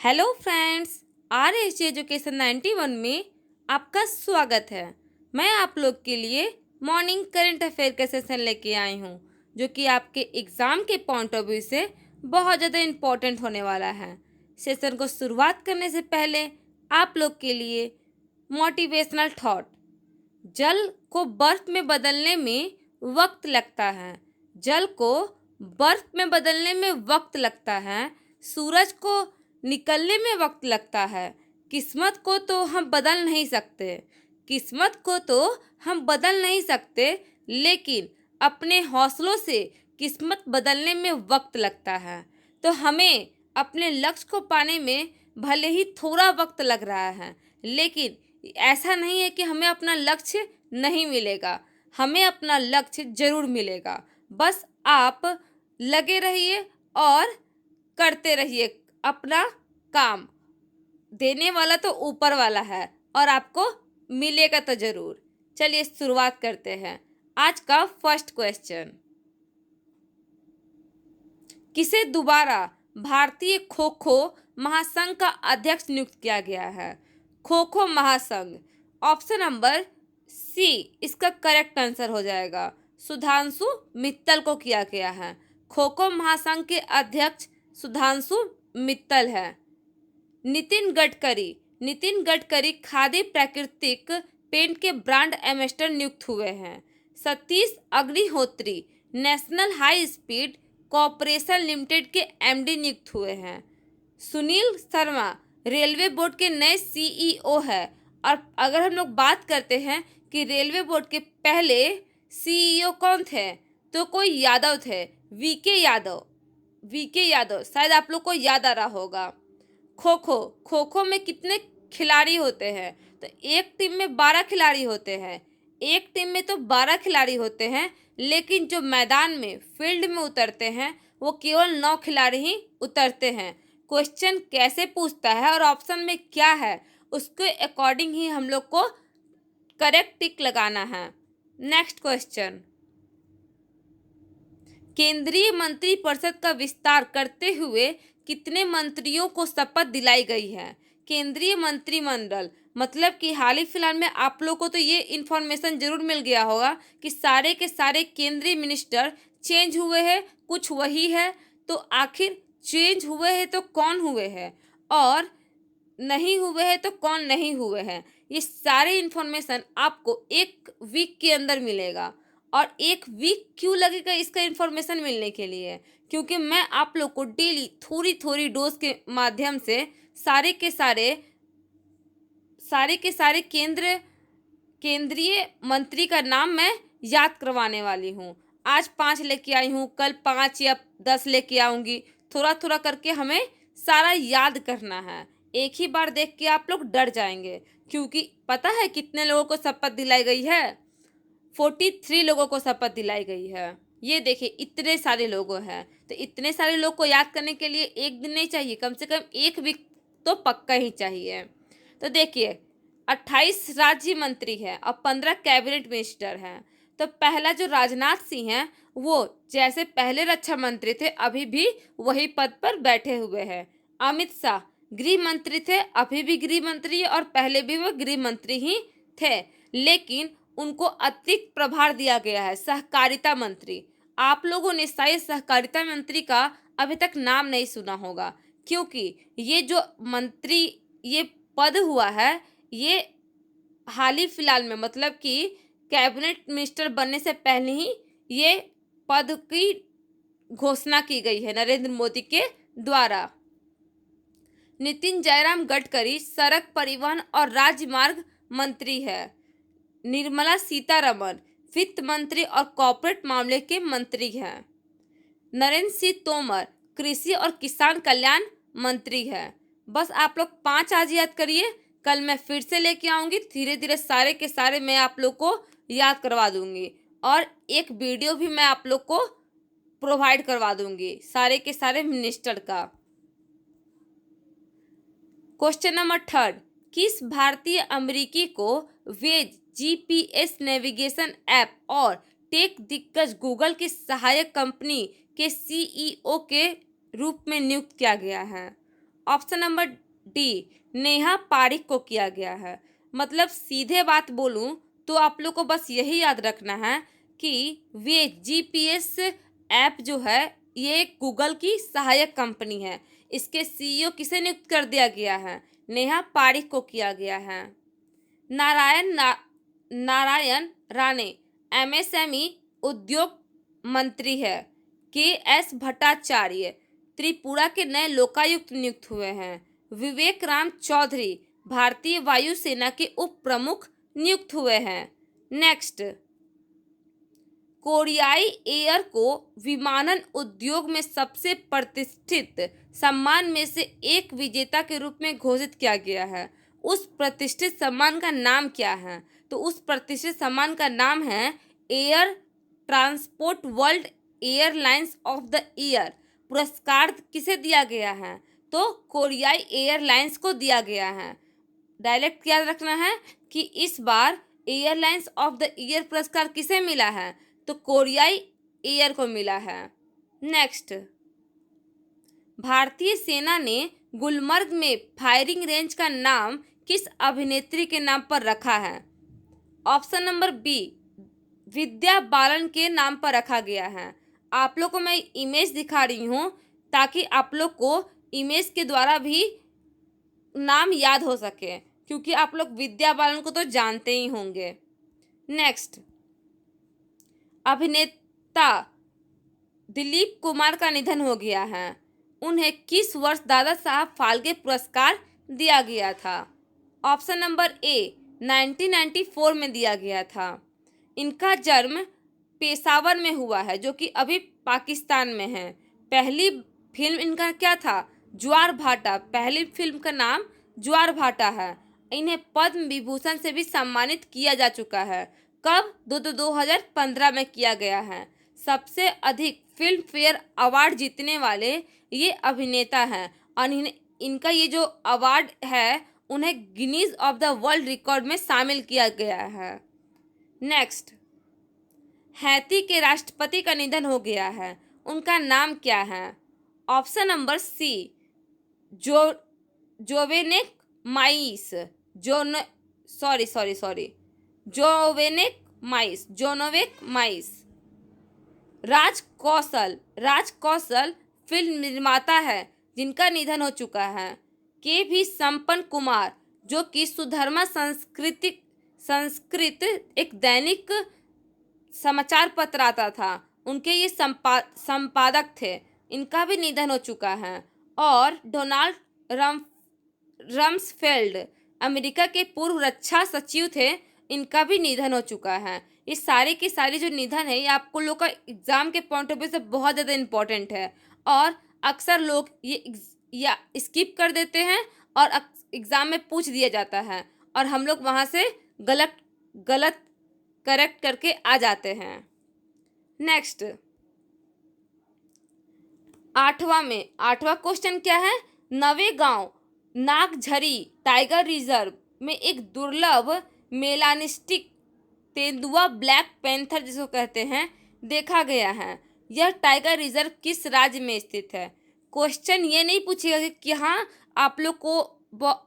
Hello friends, R H education 91 में आपका स्वागत है। मैं आप लोग के लिए मॉर्निंग करंट अफेयर का सेशन लेके आई हूँ, जो कि आपके एग्ज़ाम के पॉइंट ऑफ व्यू से बहुत ज़्यादा इम्पोर्टेंट होने वाला है। सेशन को शुरुआत करने से पहले आप लोग के लिए मोटिवेशनल थॉट। जल को बर्फ में बदलने में वक्त लगता है। जल को बर्फ में बदलने में वक्त लगता है। सूरज को निकलने में वक्त लगता है। किस्मत को तो हम बदल नहीं सकते। किस्मत को तो हम बदल नहीं सकते, लेकिन अपने हौसलों से किस्मत बदलने में वक्त लगता है। तो हमें अपने लक्ष्य को पाने में भले ही थोड़ा वक्त लग रहा है, लेकिन ऐसा नहीं है कि हमें अपना लक्ष्य नहीं मिलेगा। हमें अपना लक्ष्य जरूर मिलेगा। बस आप लगे रहिए और करते रहिए अपना काम। देने वाला तो ऊपर वाला है और आपको मिलेगा तो जरूर। चलिए शुरुआत करते हैं। आज का फर्स्ट क्वेश्चन, किसे दोबारा भारतीय खो खो महासंघ का अध्यक्ष नियुक्त किया गया है? खो खो महासंघ, ऑप्शन नंबर सी इसका करेक्ट आंसर हो जाएगा। सुधांशु मित्तल को किया गया है। खो खो महासंघ के अध्यक्ष सुधांशु मित्तल है। नितिन गडकरी खादी प्राकृतिक पेंट के ब्रांड एम्बेसडर नियुक्त हुए हैं। Satish Agnihotri national high speed corporation limited के एमडी नियुक्त हुए हैं। सुनील शर्मा रेलवे बोर्ड के नए सीईओ है। और अगर हम लोग बात करते हैं कि रेलवे बोर्ड के पहले सीईओ कौन थे, तो कोई यादव थे, वीके यादव शायद आप लोग को याद आ रहा होगा। खो खो में कितने खिलाड़ी होते हैं? तो एक टीम में 12 खिलाड़ी होते हैं। एक टीम में तो 12 खिलाड़ी होते हैं, लेकिन जो मैदान में फील्ड में उतरते हैं वो केवल 9 खिलाड़ी ही उतरते हैं। क्वेश्चन कैसे पूछता है और ऑप्शन में क्या है, उसके अकॉर्डिंग ही हम लोग को करेक्ट टिक लगाना है। नेक्स्ट क्वेश्चन, केंद्रीय मंत्रिपरिषद का विस्तार करते हुए कितने मंत्रियों को शपथ दिलाई गई है? केंद्रीय मंत्रिमंडल मतलब कि हाल ही फिलहाल में आप लोगों को तो ये इन्फॉर्मेशन जरूर मिल गया होगा कि सारे के सारे केंद्रीय मिनिस्टर चेंज हुए हैं, कुछ वही है। तो आखिर चेंज हुए हैं तो कौन हुए हैं और नहीं हुए हैं तो कौन नहीं हुए हैं, ये सारे इन्फॉर्मेशन आपको एक वीक के अंदर मिलेगा। और एक वीक क्यों लगेगा इसका इन्फॉर्मेशन मिलने के लिए? क्योंकि मैं आप लोग को डेली थोड़ी थोड़ी डोज के माध्यम से सारे के सारे केंद्रीय मंत्री का नाम मैं याद करवाने वाली हूँ। आज 5 लेके आई हूँ, कल 5 या 10 लेके आऊँगी। थोड़ा थोड़ा करके हमें सारा याद करना है। एक ही बार देख के आप लोग डर जाएंगे, क्योंकि पता है कितने लोगों को शपथ दिलाई गई है? 43 लोगों को शपथ दिलाई गई है। ये देखिए इतने सारे लोगों हैं। तो इतने सारे लोग को याद करने के लिए एक दिन नहीं चाहिए, कम से कम एक वीक तो पक्का ही चाहिए। तो देखिए 28 राज्य मंत्री हैं और 15 कैबिनेट मिनिस्टर हैं। तो पहला जो राजनाथ सिंह हैं, वो जैसे पहले रक्षा मंत्री थे अभी भी वही पद पर बैठे हुए हैं। अमित शाह गृह मंत्री थे, अभी भी गृह मंत्री और पहले भी वो गृह मंत्री ही थे, लेकिन उनको अतिरिक्त प्रभार दिया गया है सहकारिता मंत्री। आप लोगों ने शायद सहकारिता मंत्री का अभी तक नाम नहीं सुना होगा, क्योंकि ये जो मंत्री ये पद हुआ है, ये हाल ही फिलहाल में मतलब कि कैबिनेट मिनिस्टर बनने से पहले ही ये पद की घोषणा की गई है नरेंद्र मोदी के द्वारा। नितिन जयराम गडकरी सड़क परिवहन और राजमार्ग मंत्री है। निर्मला सीतारमण वित्त मंत्री और कॉर्पोरेट मामले के मंत्री हैं। नरेंद्र सिंह तोमर कृषि और किसान कल्याण मंत्री है। बस आप लोग 5 आज याद करिए, कल मैं फिर से लेके आऊँगी। धीरे धीरे सारे के सारे मैं आप लोग को याद करवा दूँगी और एक वीडियो भी मैं आप लोग को प्रोवाइड करवा दूँगी सारे के सारे मिनिस्टर का। क्वेश्चन नंबर 3, किस भारतीय अमेरिकी को वेज जीपीएस नेविगेशन ऐप और टेक दिग्गज गूगल की सहायक कंपनी के सीईओ के रूप में नियुक्त किया गया है? Option number D, Neha Pareek को किया गया है। मतलब सीधे बात बोलूं तो आप लोग को बस यही याद रखना है कि वे जीपीएस ऐप जो है ये गूगल की सहायक कंपनी है। इसके सीईओ किसे नियुक्त कर दिया गया है? नेहा पारिक को किया गया है। नारायण राणे एमएसएमई उद्योग मंत्री है। के एस भट्टाचार्य त्रिपुरा के नए लोकायुक्त नियुक्त हुए हैं। विवेक राम चौधरी भारतीय वायुसेना के उप प्रमुख नियुक्त हुए हैं। नेक्स्ट, कोरियाई एयर को विमानन उद्योग में सबसे प्रतिष्ठित सम्मान में से एक विजेता के रूप में घोषित किया गया है। उस प्रतिष्ठित सम्मान का नाम क्या है? तो उस प्रतिष्ठित सम्मान का नाम है air transport world airlines of the year. पुरस्कार किसे दिया गया है? तो कोरियाई एयरलाइंस को दिया गया है। डायरेक्ट याद रखना है कि इस बार एयरलाइंस ऑफ द ईयर पुरस्कार किसे मिला है? तो कोरियाई एयर को मिला है। नेक्स्ट, भारतीय सेना ने गुलमर्ग में फायरिंग रेंज का नाम किस अभिनेत्री के नाम पर रखा है? Option number B, Vidya Balan के नाम पर रखा गया है। आप लोग को मैं इमेज दिखा रही हूँ ताकि आप लोग को इमेज के द्वारा भी नाम याद हो सके, क्योंकि आप लोग विद्या बालन को तो जानते ही होंगे। नेक्स्ट, अभिनेता दिलीप कुमार का निधन हो गया है। उन्हें किस वर्ष दादा साहब फाल्के पुरस्कार दिया गया था? ऑप्शन नंबर ए, 1994 में दिया गया था। इनका जन्म पेशावर में हुआ है, जो कि अभी पाकिस्तान में है। पहली फिल्म इनका क्या था? ज्वार भाटा। पहली फिल्म का नाम ज्वार भाटा है। इन्हें पद्म विभूषण से भी सम्मानित किया जा चुका है। कब? 2015 में किया गया है। सबसे अधिक फिल्म फेयर अवार्ड जीतने वाले ये अभिनेता हैं और इनका ये जो अवार्ड है उन्हें Guinness of the world record में शामिल किया गया है। नेक्स्ट, हैती के राष्ट्रपति का निधन हो गया है। उनका नाम क्या है? ऑप्शन नंबर सी, जोवेनेक माइस। जोनोवेक माइस। राज कौशल फिल्म निर्माता है जिनका निधन हो चुका है। के भी संपन्न कुमार, जो कि सुधर्मा संस्कृत एक दैनिक समाचार पत्र आता था, उनके ये संपादक थे। इनका भी निधन हो चुका है। और डोनाल्ड रम्सफेल्ड अमेरिका के पूर्व रक्षा सचिव थे, इनका भी निधन हो चुका है। ये सारी की सारी जो निधन है ये आपको लोग का एग्जाम के पॉइंट ऑफ व्यू से बहुत ज़्यादा इम्पोर्टेंट है और अक्सर लोग ये या स्किप कर देते हैं और एग्ज़ाम में पूछ दिया जाता है और हम लोग वहाँ से गलत करेक्ट करके आ जाते हैं। नेक्स्ट, आठवां क्वेश्चन क्या है? नवेगांव नागझरी टाइगर रिजर्व में एक दुर्लभ मेलानिस्टिक तेंदुआ ब्लैक पैंथर जिसको कहते हैं देखा गया है। यह टाइगर रिजर्व किस राज्य में स्थित है? क्वेश्चन ये नहीं पूछेगा कि हाँ आप लोग को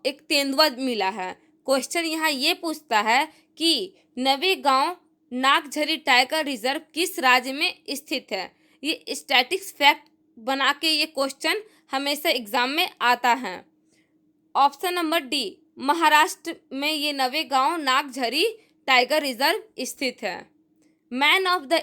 एक तेंदुआ मिला है। क्वेश्चन यहाँ ये पूछता है कि नवेगांव नागझरी टाइगर रिजर्व किस राज्य में स्थित है। ये स्टैटिक्स फैक्ट बना के ये क्वेश्चन हमेशा एग्जाम में आता है। ऑप्शन नंबर डी, महाराष्ट्र में ये नवेगांव नागझरी टाइगर रिजर्व स्थित है। Man of the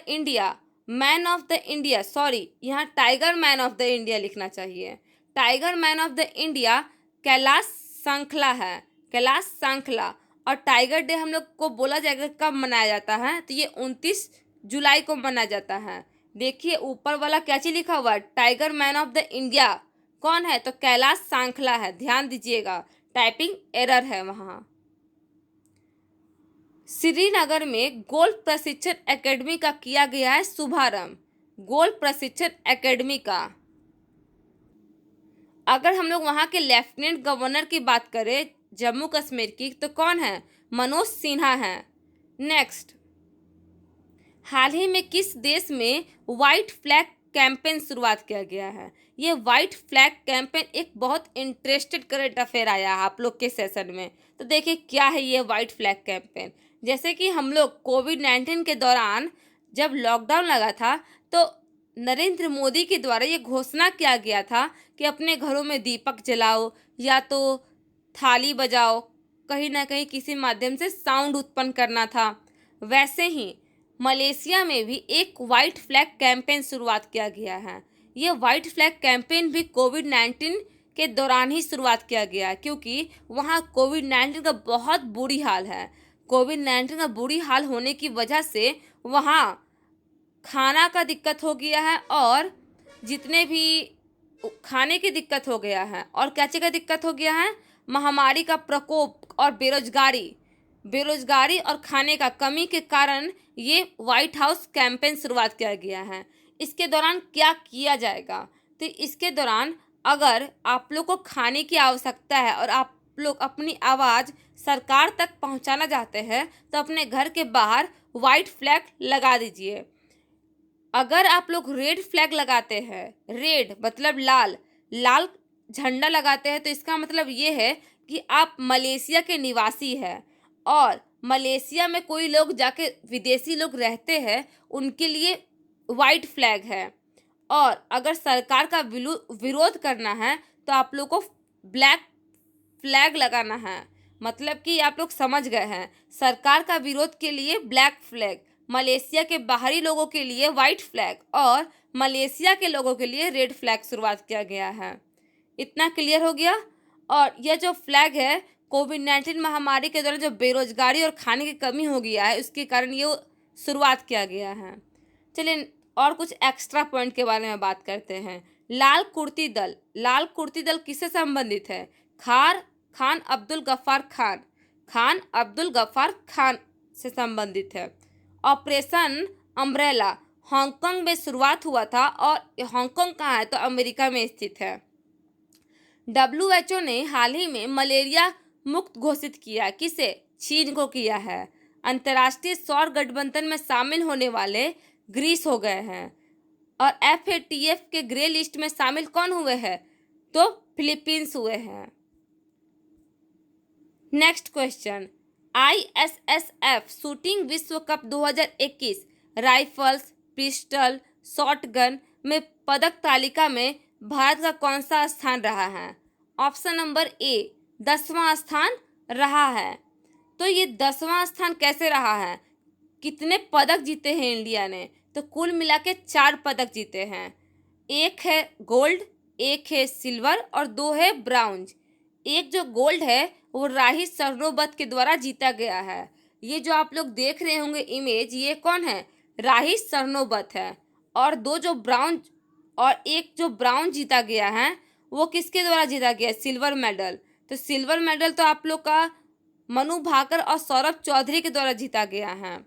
India sorry, यहाँ tiger man of the India लिखना चाहिए। Tiger man of the India Kailash Sankhla है। कैलाश सांखला। और टाइगर डे हम लोग को बोला जाएगा कब मनाया जाता है? तो ये 29 जुलाई को मनाया जाता है। देखिए ऊपर वाला क्या चीज लिखा हुआ है? Tiger man of the India कौन है? तो कैलाश सांखला है। ध्यान दीजिएगा, टाइपिंग एरर है वहाँ। श्रीनगर में गोल्फ प्रशिक्षण एकेडमी का किया गया है शुभारंभ। गोल्फ प्रशिक्षण एकेडमी का। अगर हम लोग वहाँ के लेफ्टिनेंट गवर्नर की बात करें जम्मू कश्मीर की, तो कौन है? मनोज सिन्हा है। नेक्स्ट, हाल ही में किस देश में व्हाइट फ्लैग कैंपेन शुरुआत किया गया है। ये वाइट फ्लैग कैंपेन एक बहुत इंटरेस्टेड करंट अफेयर आया है आप लोग के सेशन में। तो देखिए क्या है ये वाइट फ्लैग कैंपेन। जैसे कि हम लोग कोविड-19 के दौरान जब लॉकडाउन लगा था तो नरेंद्र मोदी के द्वारा ये घोषणा किया गया था कि अपने घरों में दीपक जलाओ या तो थाली बजाओ, कहीं ना कहीं किसी माध्यम से साउंड उत्पन्न करना था। वैसे ही मलेशिया में भी एक वाइट फ्लैग कैंपेन शुरुआत किया गया है। ये वाइट फ्लैग कैंपेन भी कोविड-19 के दौरान ही शुरुआत किया गया है, क्योंकि वहाँ कोविड-19 का बहुत बुरी हाल है। कोविड-19 का बुरी हाल होने की वजह से वहाँ खाना का दिक्कत हो गया है और जितने भी खाने की दिक्कत हो गया है और क्या चीज़ का दिक्कत हो गया है, महामारी का प्रकोप और बेरोजगारी और खाने का कमी के कारण ये व्हाइट हाउस कैंपेन शुरुआत किया गया है। इसके दौरान क्या किया जाएगा, तो इसके दौरान अगर आप लोग को खाने की आवश्यकता है और आप लोग अपनी आवाज़ सरकार तक पहुंचाना चाहते हैं तो अपने घर के बाहर वाइट फ्लैग लगा दीजिए। अगर आप लोग रेड फ्लैग लगाते हैं, रेड मतलब लाल, लाल झंडा लगाते हैं, तो इसका मतलब ये है कि आप मलेशिया के निवासी हैं और मलेशिया में कोई लोग जाके विदेशी लोग रहते हैं उनके लिए वाइट फ्लैग है। और अगर सरकार का विरोध करना है तो आप लोग को ब्लैक फ्लैग लगाना है। मतलब कि आप लोग समझ गए हैं, सरकार का विरोध के लिए ब्लैक फ्लैग, मलेशिया के बाहरी लोगों के लिए वाइट फ्लैग और मलेशिया के लोगों के लिए रेड फ्लैग शुरुआत किया गया है। इतना क्लियर हो गया। और यह जो फ्लैग है कोविड-19 महामारी के दौरान जो बेरोजगारी और खाने की कमी हो गया है उसके कारण ये शुरुआत किया गया है। चलिए और कुछ एक्स्ट्रा पॉइंट के बारे में बात करते हैं। लाल कुर्ती दल किससे संबंधित है? खान अब्दुल गफ्फार खान से संबंधित है। ऑपरेशन अम्ब्रेला हांगकांग में शुरुआत हुआ था और हांगकांग कहाँ है, तो अमेरिका में स्थित है। WHO ने हाल ही में मलेरिया मुक्त घोषित किया। किसे? चीन को किया है। अंतर्राष्ट्रीय सौर गठबंधन में शामिल होने वाले ग्रीस हो गए हैं और FATF के ग्रे लिस्ट में शामिल कौन हुए हैं, तो फिलीपींस हुए हैं। नेक्स्ट क्वेश्चन, ISSF शूटिंग विश्व कप 2021 राइफल्स, पिस्टल, शॉटगन में पदक तालिका में भारत का कौन सा स्थान रहा है? ऑप्शन नंबर ए 10वां स्थान रहा है। तो ये 10वां स्थान कैसे रहा है? कितने पदक जीते हैं इंडिया ने? तो कुल मिला के 4 पदक जीते हैं। एक है गोल्ड, एक है सिल्वर और 2 है ब्राउन्ज। एक जो गोल्ड है वो राही सरनोबत के द्वारा जीता गया है। ये जो आप लोग देख रहे होंगे इमेज, ये कौन है? राही सरनोबत है। और एक जो ब्राउन जीता गया है वो किसके द्वारा जीता गया? Silver medal. तो सिल्वर मेडल तो आप लोग का मनु भाकर और सौरभ चौधरी के द्वारा जीता गया है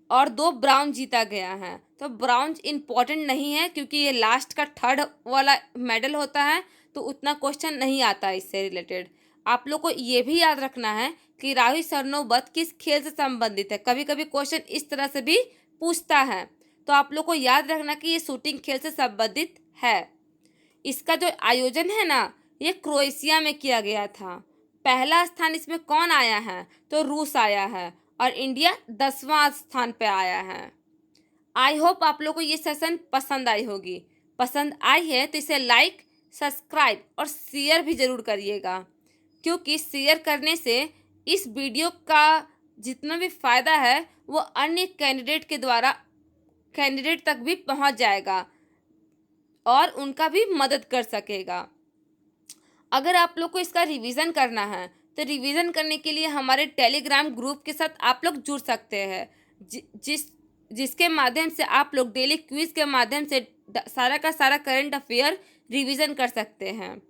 और 2 ब्राउन जीता गया है। तो ब्राउन इम्पॉर्टेंट नहीं है क्योंकि ये लास्ट का 3rd वाला मेडल होता है, तो उतना क्वेश्चन नहीं आता इससे रिलेटेड। आप लोग को ये भी याद रखना है कि राही सरनोबत किस खेल से संबंधित है। कभी कभी क्वेश्चन इस तरह से भी पूछता है, तो आप लोग को याद रखना कि ये शूटिंग खेल से संबंधित है। इसका जो आयोजन है ना, ये क्रोएशिया में किया गया था। पहला स्थान इसमें कौन आया है? तो रूस आया है और इंडिया 10वां स्थान पे आया है। आई होप आप लोग को ये सेशन पसंद आई होगी। पसंद आई है तो इसे लाइक, सब्सक्राइब और शेयर भी ज़रूर करिएगा, क्योंकि शेयर करने से इस वीडियो का जितना भी फ़ायदा है वो अन्य कैंडिडेट तक भी पहुंच जाएगा और उनका भी मदद कर सकेगा। अगर आप लोग को इसका रिवीजन करना है तो रिवीजन करने के लिए हमारे टेलीग्राम ग्रुप के साथ आप लोग जुड़ सकते हैं, जिसके माध्यम से आप लोग डेली क्विज के माध्यम से सारा का सारा करंट अफेयर रिवीजन कर सकते हैं।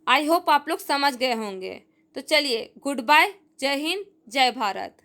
आई होप आप लोग समझ गए होंगे। तो चलिए, गुड बाय, जय हिंद, जय भारत।